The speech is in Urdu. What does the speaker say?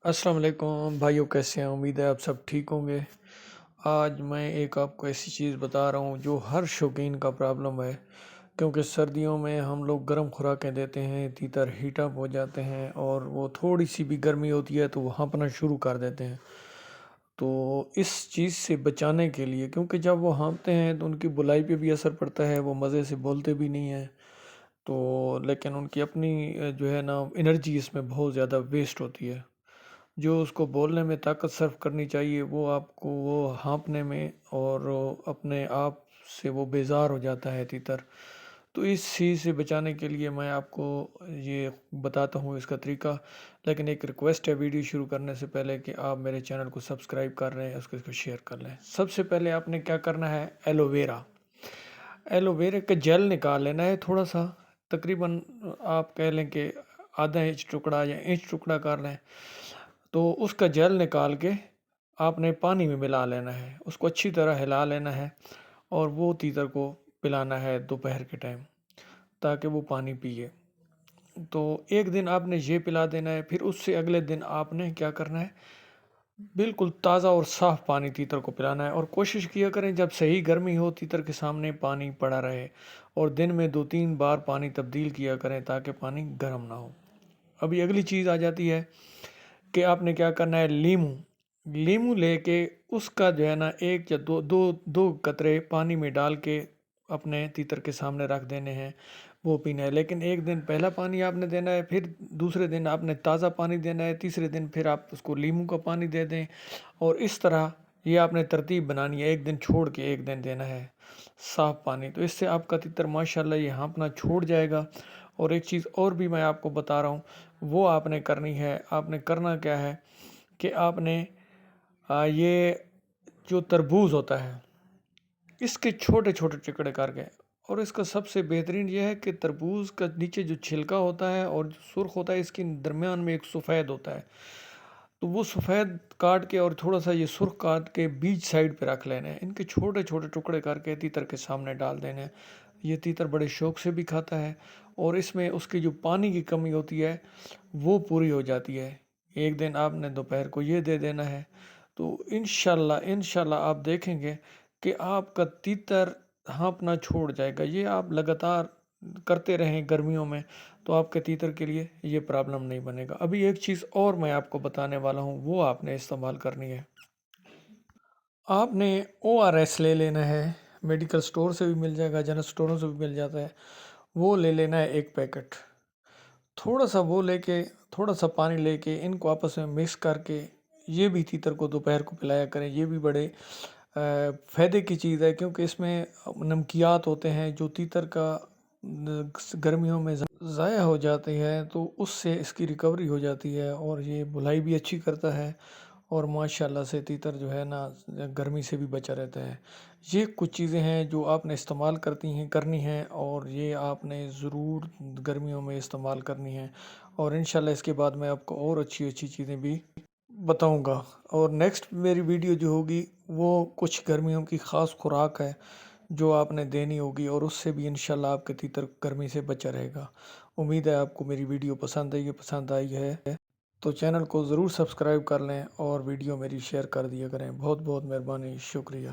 السلام علیکم بھائیوں، کیسے ہیں؟ امید ہے آپ سب ٹھیک ہوں گے۔ آج میں ایک آپ کو ایسی چیز بتا رہا ہوں جو ہر شوقین کا پرابلم ہے، کیونکہ سردیوں میں ہم لوگ گرم خوراکیں دیتے ہیں، تیتر ہیٹ اپ ہو جاتے ہیں اور وہ تھوڑی سی بھی گرمی ہوتی ہے تو وہ ہانپنا شروع کر دیتے ہیں۔ تو اس چیز سے بچانے کے لیے، کیونکہ جب وہ ہانپتے ہیں تو ان کی بلائی پہ بھی اثر پڑتا ہے، وہ مزے سے بولتے بھی نہیں ہیں، تو لیکن ان کی اپنی جو ہے نا انرجی اس میں بہت زیادہ ویسٹ ہوتی ہے۔ جو اس کو بولنے میں طاقت صرف کرنی چاہیے وہ آپ کو وہ ہانپنے میں، اور اپنے آپ سے وہ بیزار ہو جاتا ہے تیتر۔ تو اس چیز سے بچانے کے لیے میں آپ کو یہ بتاتا ہوں اس کا طریقہ، لیکن ایک ریکویسٹ ہے ویڈیو شروع کرنے سے پہلے کہ آپ میرے چینل کو سبسکرائب کر رہے ہیں، اس کو شیئر کر لیں۔ سب سے پہلے آپ نے کیا کرنا ہے، ایلو ویرا کا جیل نکال لینا ہے تھوڑا سا، تقریباً آپ کہہ لیں کہ آدھا انچ ٹکڑا یا انچ ٹکڑا کر لیں۔ تو اس کا جیل نکال کے آپ نے پانی میں ملا لینا ہے، اس کو اچھی طرح ہلا لینا ہے، اور وہ تیتر کو پلانا ہے دوپہر کے ٹائم تاکہ وہ پانی پیے۔ تو ایک دن آپ نے یہ پلا دینا ہے، پھر اس سے اگلے دن آپ نے کیا کرنا ہے، بالکل تازہ اور صاف پانی تیتر کو پلانا ہے، اور کوشش کیا کریں جب صحیح گرمی ہو تیتر کے سامنے پانی پڑا رہے، اور دن میں 2-3 بار پانی تبدیل کیا کریں تاکہ پانی گرم نہ ہو۔ ابھی اگلی چیز آ جاتی ہے کہ آپ نے کیا کرنا ہے، لیمو لے کے اس کا جو ہے نا ایک یا دو قطرے پانی میں ڈال کے اپنے تیتر کے سامنے رکھ دینے ہیں، وہ پینا ہے۔ لیکن ایک دن پہلا پانی آپ نے دینا ہے، پھر دوسرے دن آپ نے تازہ پانی دینا ہے، تیسرے دن پھر آپ اس کو لیمو کا پانی دے دیں، اور اس طرح یہ آپ نے ترتیب بنانی ہے، ایک دن چھوڑ کے ایک دن دینا ہے صاف پانی۔ تو اس سے آپ کا تیتر ماشاءاللہ یہ ہانپنا چھوڑ جائے گا۔ اور ایک چیز اور بھی میں آپ کو بتا رہا ہوں، وہ آپ نے کرنی ہے۔ آپ نے کرنا کیا ہے کہ آپ نے یہ جو تربوز ہوتا ہے اس کے چھوٹے چھوٹے ٹکڑے کر کے، اور اس کا سب سے بہترین یہ ہے کہ تربوز کا نیچے جو چھلکا ہوتا ہے اور جو سرخ ہوتا ہے، اس کے درمیان میں ایک سفید ہوتا ہے، تو وہ سفید کاٹ کے اور تھوڑا سا یہ سرخ کاٹ کے بیچ سائڈ پہ رکھ لینے ہیں۔ ان کے چھوٹے چھوٹے ٹکڑے کر کے تیتر کے سامنے ڈال دینے ہیں۔ یہ تیتر بڑے شوق سے بھی کھاتا ہے، اور اس میں اس کی جو پانی کی کمی ہوتی ہے وہ پوری ہو جاتی ہے۔ ایک دن آپ نے دوپہر کو یہ دے دینا ہے، تو انشاءاللہ آپ دیکھیں گے کہ آپ کا تیتر ہانپنا چھوڑ جائے گا۔ یہ آپ لگاتار کرتے رہیں گرمیوں میں تو آپ کے تیتر کے لیے یہ پرابلم نہیں بنے گا۔ ابھی ایک چیز اور میں آپ کو بتانے والا ہوں، وہ آپ نے استعمال کرنی ہے۔ آپ نے ORS لے لینا ہے، میڈیکل سٹور سے بھی مل جائے گا، جنرل سٹوروں سے بھی مل جاتا ہے۔ وہ لے لینا ہے ایک پیکٹ، تھوڑا سا وہ لے کے تھوڑا سا پانی لے کے ان کو آپس میں مکس کر کے یہ بھی تیتر کو دوپہر کو پلایا کریں۔ یہ بھی بڑے فائدے کی چیز ہے، کیونکہ اس میں نمکیات ہوتے ہیں جو تیتر کا گرمیوں میں ضائع ہو جاتی ہے، تو اس سے اس کی ریکوری ہو جاتی ہے، اور یہ بھلائی بھی اچھی کرتا ہے، اور ماشاءاللہ سے تیتر جو ہے نا گرمی سے بھی بچا رہتا ہے۔ یہ کچھ چیزیں ہیں جو آپ نے استعمال کرنی ہیں، اور یہ آپ نے ضرور گرمیوں میں استعمال کرنی ہیں، اور انشاءاللہ اس کے بعد میں آپ کو اور اچھی اچھی چیزیں بھی بتاؤں گا۔ اور نیکسٹ میری ویڈیو جو ہوگی وہ کچھ گرمیوں کی خاص خوراک ہے جو آپ نے دینی ہوگی، اور اس سے بھی انشاءاللہ آپ کے تیتر گرمی سے بچا رہے گا۔ امید ہے آپ کو میری ویڈیو پسند آئی ہے، تو چینل کو ضرور سبسکرائب کر لیں اور ویڈیو میری شیئر کر دیا کریں۔ بہت بہت مہربانی، شکریہ۔